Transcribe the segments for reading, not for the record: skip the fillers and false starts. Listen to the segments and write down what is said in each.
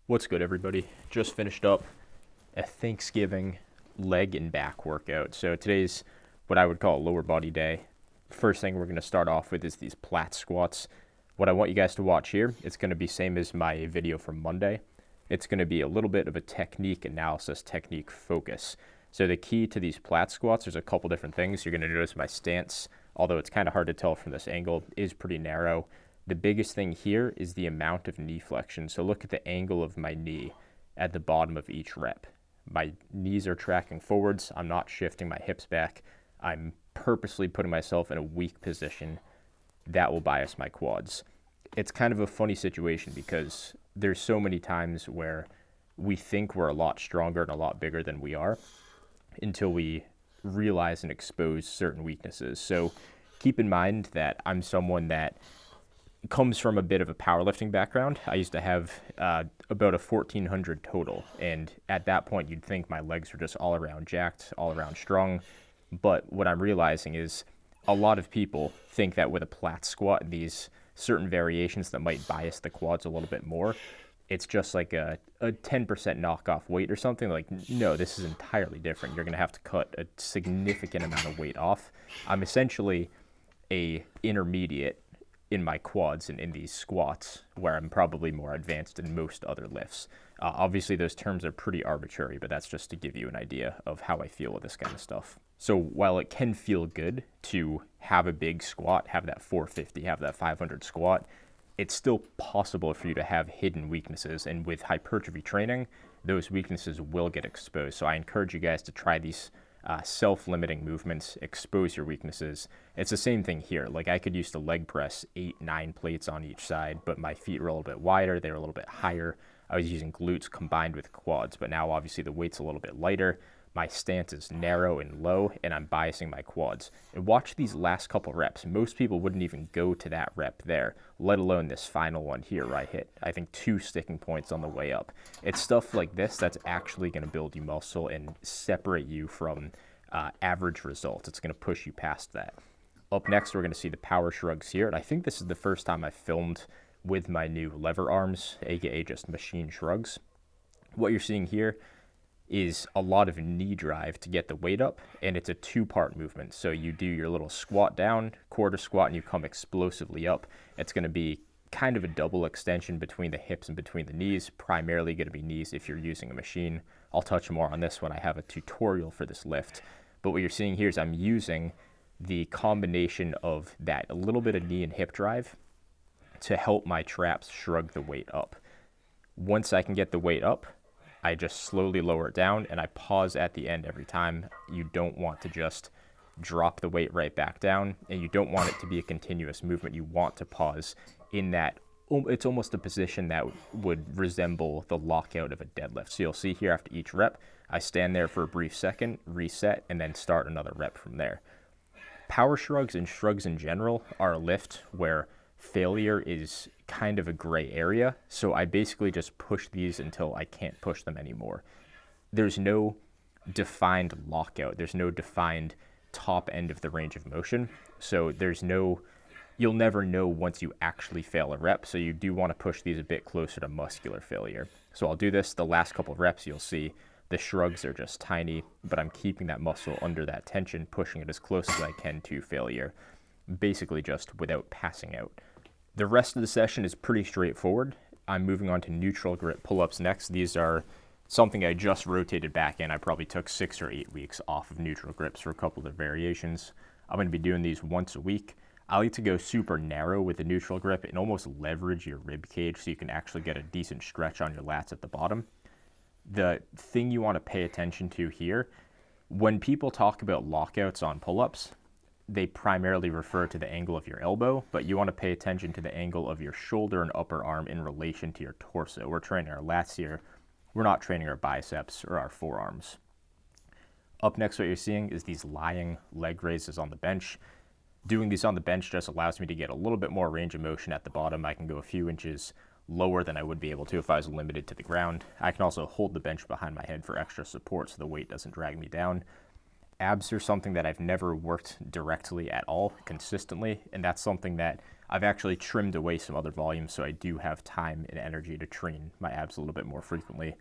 What's good, everybody? Just finished up a Thanksgiving leg and back workout. So today's what I would call a lower body day. First thing we're going to start off with is these plat squats. What I want you guys to watch here, it's going to be same as my video from Monday. It's going to be a little bit of a technique analysis, technique focus. So the key to these plat squats, there's a couple different things. You're going to notice my stance, although it's kind of hard to tell from this angle, is pretty narrow. The biggest thing here is the amount of knee flexion. So look at the angle of my knee at the bottom of each rep. My knees are tracking forwards. I'm not shifting my hips back. I'm purposely putting myself in a weak position. That will bias my quads. It's kind of a funny situation because there's so many times where we think we're a lot stronger and a lot bigger than we are until we realize and expose certain weaknesses. So keep in mind that I'm someone that comes from a bit of a powerlifting background. I used to have about a 1,400 total, and at that point you'd think my legs were just all around jacked, all around strong. But what I'm realizing is a lot of people think that with a plat squat and these certain variations that might bias the quads a little bit more, it's just like a 10% knockoff weight or something. Like, no, this is entirely different. You're going to have to cut a significant amount of weight off. I'm essentially a intermediate in my quads and in these squats, where I'm probably more advanced in most other lifts. Obviously, those terms are pretty arbitrary, but that's just to give you an idea of how I feel with this kind of stuff. So while it can feel good to have a big squat, have that 450, have that 500 squat, it's still possible for you to have hidden weaknesses. And with hypertrophy training, those weaknesses will get exposed. So I encourage you guys to try these self-limiting movements, expose your weaknesses. It's the same thing here. Like, I could use to leg press 8-9 plates on each side, but my feet were a little bit wider, they were a little bit higher. I was using glutes combined with quads, but now obviously the weight's a little bit lighter. My stance is narrow and low, and I'm biasing my quads. And watch these last couple reps. Most people wouldn't even go to that rep there, let alone this final one here where I hit, I think, 2 sticking points on the way up. It's stuff like this that's actually going to build you muscle and separate you from average results. It's going to push you past that. Up next, we're going to see the power shrugs here. And I think this is the first time I filmed with my new lever arms, aka just machine shrugs. What you're seeing here is a lot of knee drive to get the weight up, and it's a 2-part movement. So you do your little squat down, quarter squat, and you come explosively up. It's going to be kind of a double extension between the hips and between the knees, primarily going to be knees if you're using a machine. I'll touch more on this when I have a tutorial for this lift. But what you're seeing here is I'm using the combination of that, a little bit of knee and hip drive, to help my traps shrug the weight up. Once I can get the weight up, I just slowly lower it down, and I pause at the end every time. You don't want to just drop the weight right back down, and you don't want it to be a continuous movement. You want to pause in that. It's almost a position that would resemble the lockout of a deadlift. So you'll see here after each rep, I stand there for a brief second, reset, and then start another rep from there. Power shrugs and shrugs in general are a lift where failure is kind of a gray area. So I basically just push these until I can't push them anymore. There's no defined lockout. There's no defined top end of the range of motion. So you'll never know once you actually fail a rep. So you do want to push these a bit closer to muscular failure. So I'll do this the last couple of reps. You'll see the shrugs are just tiny, but I'm keeping that muscle under that tension, pushing it as close as I can to failure, basically just without passing out. The rest of the session is pretty straightforward. I'm moving on to neutral grip pull-ups next. These are something I just rotated back in. I probably took 6 or 8 weeks off of neutral grips for a couple of variations. I'm going to be doing these once a week. I like to go super narrow with the neutral grip and almost leverage your rib cage so you can actually get a decent stretch on your lats at the bottom. The thing you want to pay attention to here, when people talk about lockouts on pull-ups, they primarily refer to the angle of your elbow, but you want to pay attention to the angle of your shoulder and upper arm in relation to your torso. We're training our lats here. We're not training our biceps or our forearms. Up next, what you're seeing is these lying leg raises on the bench. Doing these on the bench just allows me to get a little bit more range of motion at the bottom. I can go a few inches lower than I would be able to if I was limited to the ground. I can also hold the bench behind my head for extra support so the weight doesn't drag me down. Abs are something that I've never worked directly at all consistently, and that's something that I've actually trimmed away some other volumes, so I do have time and energy to train my abs a little bit more frequently.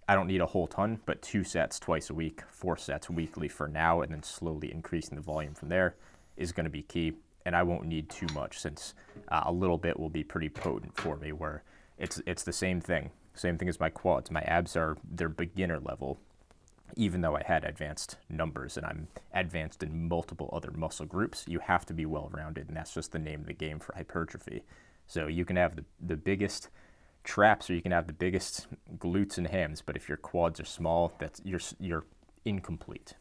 I don't need a whole ton, but 2 sets twice a week, 4 sets weekly for now, and then slowly increasing the volume from there is going to be key. And I won't need too much, since a little bit will be pretty potent for me, where it's the same thing as my quads. My abs they're beginner level, even though I had advanced numbers, and I'm advanced in multiple other muscle groups. You have to be well-rounded, and that's just the name of the game for hypertrophy. So you can have the biggest traps, or you can have the biggest glutes and hams, but if your quads are small, that's you're incomplete.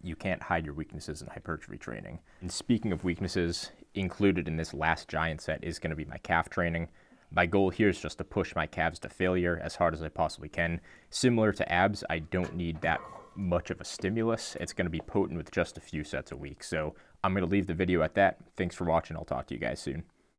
You can't hide your weaknesses in hypertrophy training. And speaking of weaknesses, included in this last giant set is going to be my calf training. My goal here is just to push my calves to failure as hard as I possibly can. Similar to abs, I don't need that much of a stimulus. It's going to be potent with just a few sets a week. So I'm going to leave the video at that. Thanks for watching. I'll talk to you guys soon.